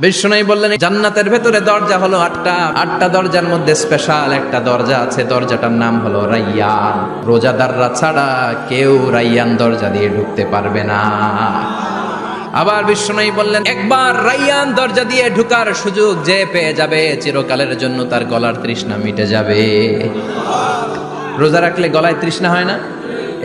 বিষ্ণু বললেন জান্নাতের ভেতরে দরজা হলো আটটা দরজার মধ্যে স্পেশাল একটা দরজা আছে, দরজাটার নাম হলো রাইয়ান। রোজাদাররা ছাড়া কেউ রাইয়ান দরজা দিয়ে ঢুকতে পারবে না। আবার বিষ্ণু বললেন একবার রাইয়ান দরজা দিয়ে ঢুকার সুযোগ যে পেয়ে যাবে চিরকালের জন্য তার গলার তৃষ্ণা মিটে যাবে। রোজা রাখলে গলায় তৃষ্ণা হয় না?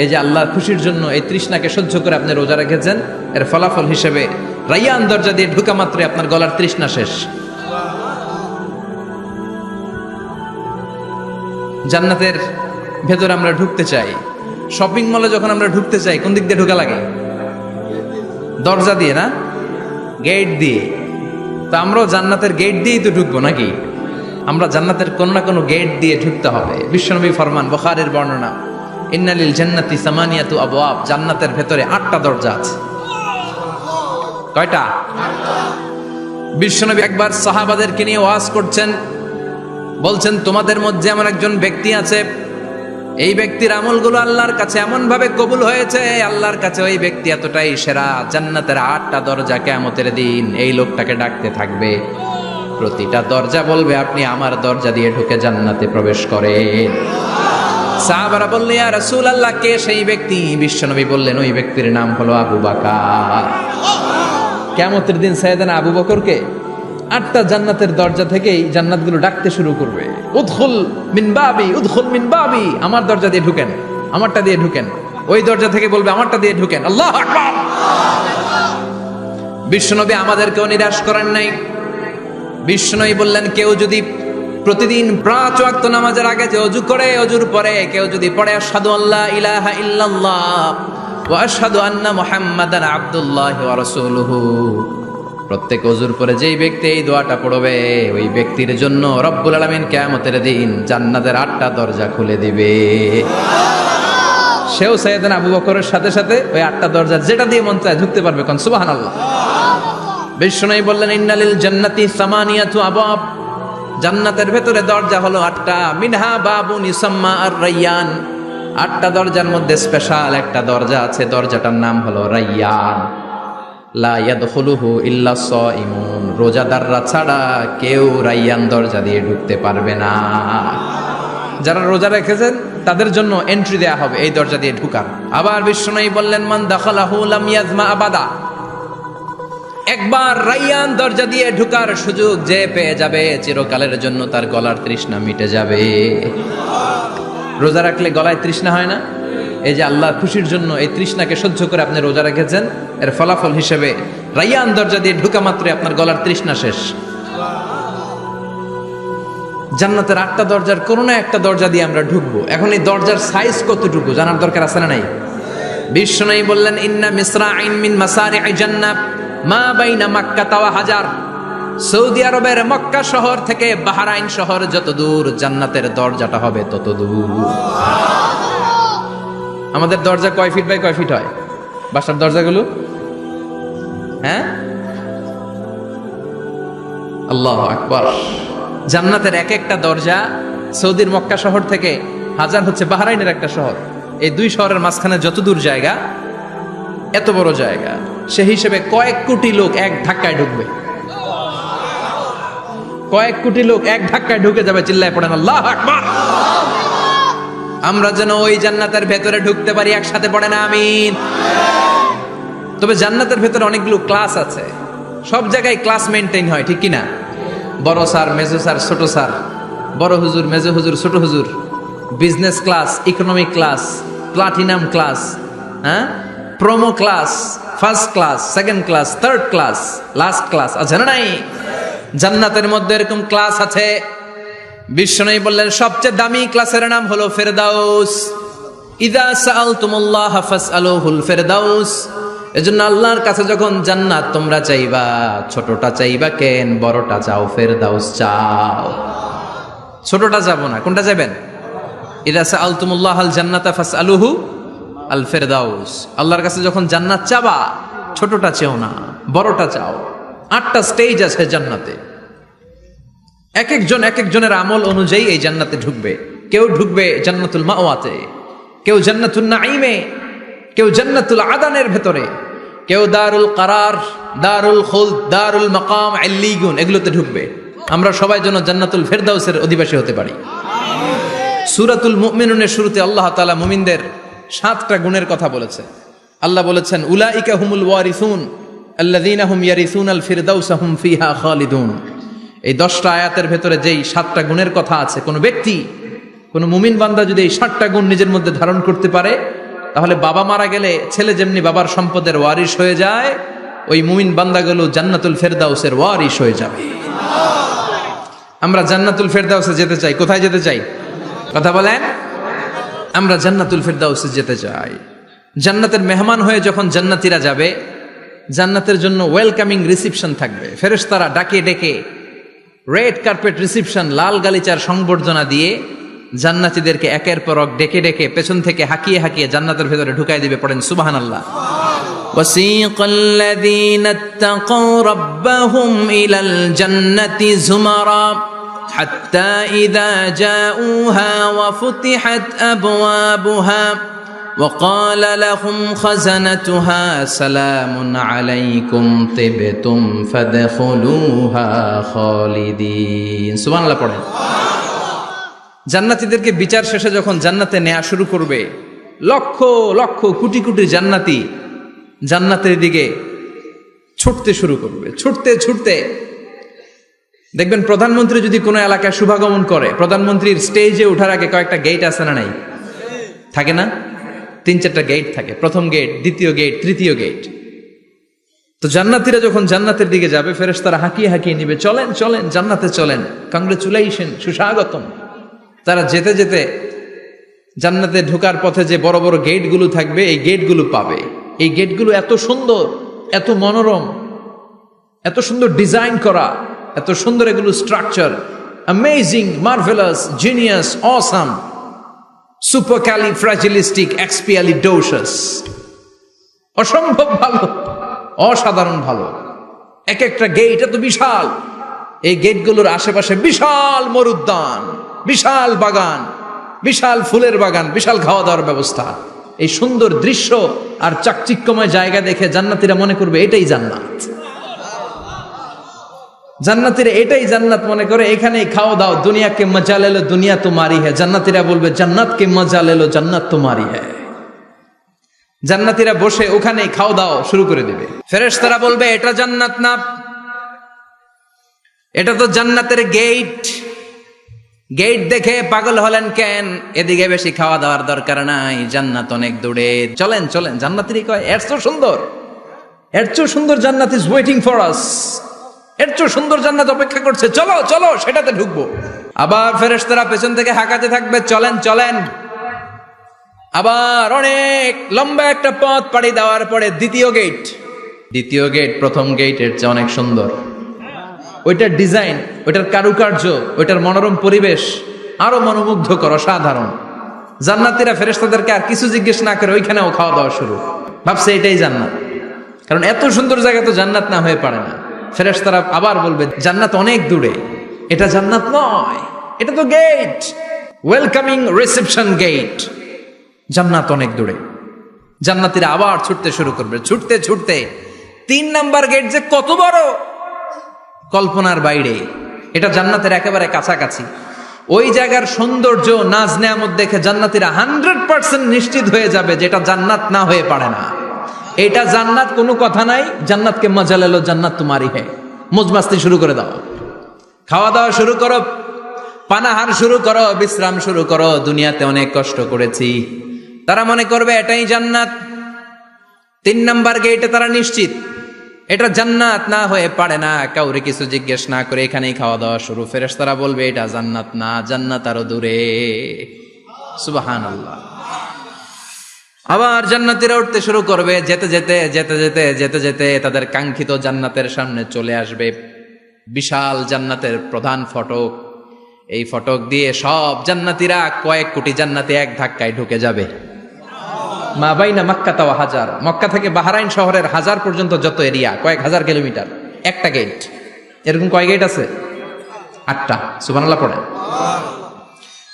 এই যে আল্লাহর খুশির জন্য এই তৃষ্ণাকে সহ্য করে আপনি রোজা রেখেছেন, এর ফলাফল হিসেবে রাইয়ান দরজা দিয়ে ঢুকা মাত্রই আপনার গলার তৃষ্ণা শেষ। জান্নাতের ভেতরে আমরা ঢুকতে চাই, শপিং মলে যখন আমরা ঢুকতে চাই কোন দিক দিয়ে ঢোকা লাগে? দরজা দিয়ে না, গেট দিয়ে। তো আমরাও জান্নাতের গেট দিয়েই তো ঢুকবো নাকি? আমরা জান্নাতের কোনো না কোনো গেট দিয়ে ঢুকতে হবে। বিশ্বনবী ফরমান, বুখারীর বর্ণনা, ইন্নালিল জান্নাতি সামানিয়াতু আবওয়াব, জান্নাতের ভেতরে 8টা দরজা আছে। কয়টা? বিশ্বনবী একবার সাহাবাদেরকে নিয়ে ওয়াজ করছেন, বলছেন তোমাদের মধ্যে এমন একজন ব্যক্তি আছে, এই ব্যক্তির আমলগুলো আল্লাহর কাছে এমন ভাবে কবুল হয়েছে, আল্লাহর কাছে ওই ব্যক্তি এতটাই সেরা, জান্নাতের 8টা দরজা কিয়ামতের দিন এই লোকটাকে ডাকতে থাকবে। প্রতিটা দরজা বলবে আপনি আমার দরজা দিয়ে ঢুকে জান্নাতে প্রবেশ করেন। সাহাবারা বললেন ইয়া রাসূলুল্লাহ, কে সেই ব্যক্তি? বিশ্বনবী বললেন ওই ব্যক্তির নাম হলো আবু বকর। কিয়ামতের দিন সাইয়েদনা আবু বকরকে 8টা জান্নাতের দরজা থেকেই জান্নাতগুলো ডাকতে শুরু করবে, উদখুল মিন বাবি, উদখুল মিন বাবি, আমার দরজা দিয়ে ঢুকেন, আমারটা দিয়ে ঢুকেন। ওই দরজা থেকে বলবে আমারটা দিয়ে ঢুকেন। আল্লাহু আকবার। বিশ্বনবী আমাদেরকেও নিরাশ করেন নাই। বিশ্বনবী বললেন কেউ যদি প্রতিদিন 5 ওয়াক্ত নামাজের আগে যে ওযু করে, ওযুর পরে কেউ যদি পড়ে আশহাদু আল্লা ইলাহা ইল্লাল্লাহ ওয়া আশহাদু আন্না মুহাম্মাদান আবদুল্লাহি ওয়া রাসূলুহু, প্রত্যেক ওযুর পরে যেই ব্যক্তি এই দোয়াটা পড়বে ওই ব্যক্তির জন্য রব্বুল আলামিন কিয়ামতের দিন জান্নাতের 8টা দরজা খুলে দিবে। সেও সাইয়েদনা আবু বকরের সাথে সাথে ওই 8টা দরজা যেটা দিয়ে মন চায় ঢুকতে পারবে। কোন সুবহানাল্লাহ। বিষ্ণু বললেন ইন্নালিল জান্নাতি সামানিয়াতু আবওয়াব, জান্নাতের ভেতরে দরজা হলো 8টা, মিনহা বাবুন ইউসাম্মা আর রাইয়ান, 8টা দরজার মধ্যে স্পেশাল একটা দরজা আছে, দরজাটার নাম হলো রাইয়ান। লা ইয়াদখুলুহু ইল্লা সাইমুন, রোজাদাররা ছাড়া কেউ রাইয়ান দরজা দিয়ে ঢুকতে পারবে না। যারা রোজা রেখেছেন তাদের জন্য এন্ট্রি দেয়া হবে এই দরজা দিয়ে ঢুকার। আবার বিষ্ণু বললেন মান দাখালাহু লাম ইয়াজমা আবাদা, একবার রাইয়ান দরজা দিয়ে ঢুকার সুযোগ যে পেয়ে যাবে চিরকালের জন্য তার গলার তৃষ্ণা মিটে যাবে। রোজা রাখলে গলায় তৃষ্ণা হয় না? এই যে আল্লাহর খুশির জন্য এই তৃষ্ণাকে সহ্য করে আপনি রোজা রেখেছেন, এর ফলাফল হিসেবে রাইয়ান দরজা দিয়ে ঢুকা মাত্রই আপনার গলার তৃষ্ণা শেষ। জান্নাতের 8টা দরজার কোনো না একটা দরজা দিয়ে আমরা ঢুকবো। এখন এই দরজার সাইজ কতটুকু জানার দরকার আছে না নাই? বিষ্ণু বললেন ইন্না মিসরাইন মিন মাসারি'i জান্নাত মা বাইনা মাক্কা ওয়া হাজার, সৌদি আরবের মক্কা শহর থেকে বাহরাইন শহর যত দূর, জান্নাতের দরজাটা হবে তত দূর। আমাদের দরজা কয় ফিট বাই কয় ফিট হয় বাসার দরজাগুলো? হ্যাঁ, আল্লাহু আকবার। জান্নাতের এক একটা দরজা সৌদির মক্কা শহর থেকে হাজার হচ্ছে বাহরাইনের একটা শহর, এই 2 শহরের মাঝখানে যত দূর জায়গা, এত বড় জায়গা, সেই হিসেবে কয়েক কোটি লোক এক ধাক্কায় ঢুকবে। কয়েক কোটি লোক এক ধাক্কায় ঢুকে যাবে। চিল্লায় পড়েন আল্লাহু আকবার। আমরা যেন ওই জান্নাতের ভেতরে ঢুকতে পারি, একসাথে পড়েন আমিন। তবে জান্নাতের ভেতরে অনেকগুলো ক্লাস আছে, সব জায়গায় ক্লাস মেনটেন হয়, ঠিক কিনা? বড় স্যার, মেজো স্যার, ছোট স্যার, বড় হুজুর, মেজো হুজুর, ছোট হুজুর, business class, economic class, platinum class, হ্যাঁ, promo class, first class, second class, third class, last class আছে না নাই? জান্নাতের মধ্যে এরকম ক্লাস আছে। বিশ্বনবী বললেন সবচেয়ে দামি ক্লাসের নাম হলো ফেরদাউস। ইযা সাআলতুমুল্লাহ ফাসআলুহুল ফেরদাউস, এজন্য আল্লাহর কাছে যখন জান্নাত তোমরা চাইবা, ছোটটা চাইবা কেন, বড়টা চাও, ফেরদাউস চাও। ছোটটা যাবো না, কোনটা যাবেন? ইযা সাআলতুমুল্লাহাল জান্নাতা ফাসআলুহু আল ফেরদাউস, আল্লাহর কাছে যখন জান্নাত চাবা ছোটটা চেও না, বড়টা চাও। 8টা স্টেজ আছে জান্নাতে, এক একজনের আমল অনুযায়ী এই জান্নাতে ঢুকবে। কেউ ঢুকবে জান্নাতুল মাওয়াতে, কেউ জান্নাতুন নাঈমে, কেউ জান্নাতুল আদানের ভেতরে, কেউ দারুল কারার, দারুল খুলদ, দারুল মাকাম, আল্লিগুন এগুলোতে ঢুকবে। আমরা সবাই যেন জান্নাতুল ফেরদাউসের অধিবাসী হতে পারি। সূরাতুল মুমিনুনের শুরুতে আল্লাহ তাআলা মুমিনদের 7টা গুণের কথা বলেছে। আল্লাহ বলেছেন উলাইকা হুমুল ওয়ারিসুন আল্লাযীনা হুম ইয়ারিসুনাল ফিরদাউসা হুম ফিহা খালিদুন। এই 10টা আয়াতের ভেতরে যেই 7টা গুণের কথা আছে, কোন ব্যক্তি, কোন মুমিন বান্দা যদি এই 7টা গুণ নিজের মধ্যে ধারণ করতে পারে, তাহলে বাবা মারা গেলে ছেলে যেমনি বাবার সম্পদের ওয়ারিশ হয়ে যায়, ওই মুমিন বান্দাগুলো জান্নাতুল ফেরদাউসের ওয়ারিশ হয়ে যাবে। আমরা জান্নাতুল ফেরদাউসে যেতে চাই। কোথায় যেতে চাই? কথা বলেন। আমরা জান্নাতুল ফেরদাউসে যেতে চাই। জান্নাতের মেহমান হয়ে যখন জান্নাতীরা যাবে, জান্নাতের জন্য ওয়েলকামিং রিসিপশন থাকবে। ফেরেশতারা ডাকে ডেকে রেড কার্পেট রিসিপশন, লাল গালিচার সংবর্ধনা দিয়ে জান্নাতীদেরকে একের পর এক ডেকে ডেকে পেছন থেকে হাঁকিয়ে হাঁকিয়ে জান্নাতের ভেতরে ঢুকাই দিবে। পড়েন সুবহানাল্লাহ। وَسِيقَ الَّذِينَ اتَّقَوْا رَبَّهُمْ إِلَى الْجَنَّةِ زُمَرًا حَتَّى إِذَا جَاءُوهَا وَفُتِحَتْ أَبْوَابُهَا وَقَالَ لَهُمْ خَزَنَتُهَا سَلَامٌ عَلَيْكُمْ طِبْتُمْ فَادْخُلُوهَا خَالِدِينَ। সুবহানাল্লাহ পড়েন। জান্নাতীদেরকে বিচার শেষে যখন জান্নাতে নেওয়া শুরু করবে, লক্ষ লক্ষ কোটি কোটি জান্নাতি জান্নাতের দিকে ছুটতে শুরু করবে। ছুটতে ছুটতে দেখবেন প্রধানমন্ত্রী যদি কোনো এলাকায় শুভাগমন করে, প্রধানমন্ত্রীর স্টেজে ওঠার আগে কয়েকটা গেট আছে না নাই? থাকে না? 3-4টা গেট থাকে। প্রথম গেট, দ্বিতীয় গেট, তৃতীয় গেট। তো জান্নাতীরা যখন জান্নাতের দিকে যাবে, ফেরেশতারা হাঁকিয়ে হাঁকিয়ে নিবে, চলেন চলেন জান্নাতে চলেন, কংগ্রেচুলেশন, সুস্বাগতম। তারা যেতে যেতে জান্নাতে ঢোকার পথে যে বড় বড় গেটগুলো থাকবে, এই গেটগুলো পাবে। এই গেটগুলো এত সুন্দর, এত মনোরম, এত সুন্দর ডিজাইন করা, এত সুন্দর এগুলো structure, amazing, marvellous, genius, awesome, supercalifragilisticexpialidocious, অসম্ভব ভালো, অসাধারণ ভালো। এক একটা গেট এত বিশাল। এই গেটগুলোর আশেপাশে বিশাল মরুদ্যান, বিশাল বাগান, বিশাল ফুলের বাগান, বিশাল খাওয়া দাওয়ার ব্যবস্থা। এই সুন্দর দৃশ্য আর চাকচিক্যময় জায়গা দেখে জান্নাতীরা মনে করবে এটাই জান্নাত। জান্নাতীরা এটাই জান্নাত মনে করে, এখানেই খাওয়া দাও। দুনিয়াকে মজা লেলো দুনিয়া তোমারি হ্যায়। জান্নাতীরা বলবে জান্নাতকে মজা লেলো জান্নাত তোমারি হ্যায়। জান্নাতীরা বসে ওখানেই খাওয়া দাওয়া শুরু করে দেবে। ফেরেশতারা বলবে এটা জান্নাত না, এটা তো জান্নাতের গেট। গেট দেখে পাগল হলেন কেন? এদিকে বেশি খাওয়া দাওয়ার দরকার নাই, জান্নাত অনেক দূরে, চলেন চলেন। জান্নাতীরা কয় এর চেয়ে সুন্দর, এর চেয়ে সুন্দর জান্নাত ইজ ওয়েটিং ফর আস, এর চেয়ে সুন্দর জান্নাত অপেক্ষা করছে, চলো চলো সেটাতে ঢুকবো। আবার ফেরেশতারা পেছন থেকে হাঁকাতে থাকবে, চলেন চলেন। আবার অনেক লম্বা একটা পথ পাড়ি দেওয়ার পরে দ্বিতীয় গেট। দ্বিতীয় গেট প্রথম গেটের চেয়ে অনেক সুন্দর। ওইটার ডিজাইন, ওইটার কারুকার্য, ওইটার মনোরম পরিবেশ আরো মনোমুগ্ধকর, অসাধারণ। জান্নাতীরা ফেরেশতাদেরকে আর কিছু জিজ্ঞেস না করে ওইখানেও খাওয়া দাওয়া শুরু। ভাবছে এটাই জান্নাত, কারণ এত সুন্দর জায়গা তো জান্নাত না হয়ে পারে না। ফেরেশতারা আবার বলবে জান্নাত অনেক দূরে, এটা জান্নাত নয়, এটা তো গেট, ওয়েলকামিং রিসেপশন গেট, জান্নাত অনেক দূরে। জান্নাতীরা আবার ছুটতে শুরু করবে। ছুটতে ছুটতে 3 নাম্বার গেট যে কত বড়, কল্পনার বাইরে। এটা জান্নাতের একেবারে কাছাকাছি। ওই জায়গার সৌন্দর্য, নাজ নেয়ামত দেখে জান্নাতীরা 100% নিশ্চিত হয়ে যাবে যে এটা জান্নাত না হয়ে পারে না, এটা জান্নাত, কোনো কথা নাই। জান্নাতকে মজা লেলো জান্নাত তোমারি হ্যায়। মজমাস্তি শুরু করে দাও, খাওয়া দাওয়া শুরু করো, পানাহার শুরু করো, বিশ্রাম শুরু করো। দুনিয়াতে অনেক কষ্ট করেছি। তারা মনে করবে এটাই জান্নাত। 3 নাম্বার গেটে তারা নিশ্চিত এটা জান্নাত না হয়ে পারে না। কাউরে কিছু জিজ্ঞেস না করে এখানেই খাওয়া দাওয়া শুরু। ফেরেশতারা বলবে এটা জান্নাত না, জান্নাত আরো দূরে। সুবহানাল্লাহ। আবার জান্নাতীরা উঠতে শুরু করবে। যেতে যেতে যেতে যেতে যেতে যেতে তাদের কাঙ্ক্ষিত জান্নাতের সামনে চলে আসবে। বিশাল জান্নাতের প্রধান ফটক। এই ফটক দিয়ে সব জান্নাতীরা, কয়েক কোটি জান্নাতি এক ধাক্কায় ঢুকে যাবে। মা বাইনা মক্কা ওয়া হাজার, মক্কা থেকে বাহরাইন শহরের হাজার পর্যন্ত যত এরিয়া, কয়েক হাজার কিলোমিটার, একটা গেট। এরকম কয় গেট আছে? 8টা। সুবহানাল্লাহ পড়েন।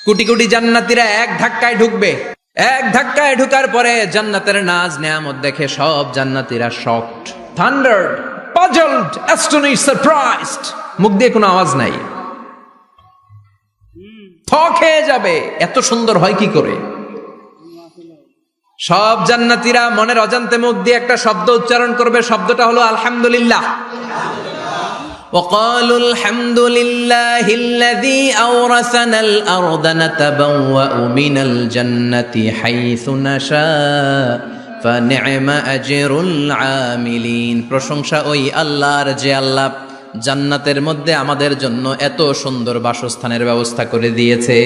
কোটি কোটি জান্নাতীরা এক ধাক্কায় ঢুকবে। এক ধাক্কায় ঢুকার পরে জান্নাতের নাজ নেয়ামত দেখে সব জান্নাতীরা শকড, থান্ডার্ড, পাজলড, অ্যাস্টনিশড, সারপ্রাইজড। মুখ দিয়ে কোনো আওয়াজ নাই, থ খেয়ে যাবে, এত সুন্দর হয় কি করে। সব জান্নাতীরা মনের অজান্তে মুখ দিয়ে একটা শব্দ উচ্চারণ করবে, শব্দটা হলো আলহামদুলিল্লাহ। وقالوا الحمد لله الذي أورثنا الأرض نتبوأ من الجنة حيث نشاء فنعم أجر العاملين। প্রশংসা ওই আল্লাহর যে আল্লাহ জান্নাতের মধ্যে আমাদের জন্য এত সুন্দর বাসস্থানের ব্যবস্থা করে দিয়েছে।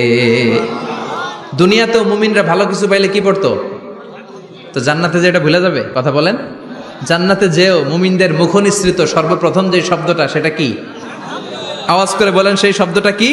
দুনিয়াতেও মুমিনরা ভালো কিছু পাইলে কি পড়তো? তো জান্নাতে যে এটা ভুলে যাবে? কথা বলেন। জান্নাতে যেও মুমিনদের মুখ নিঃসৃত সর্বপ্রথম যে শব্দটা, সেটা কি? আওয়াজ করে বলেন, সেই শব্দটা কি?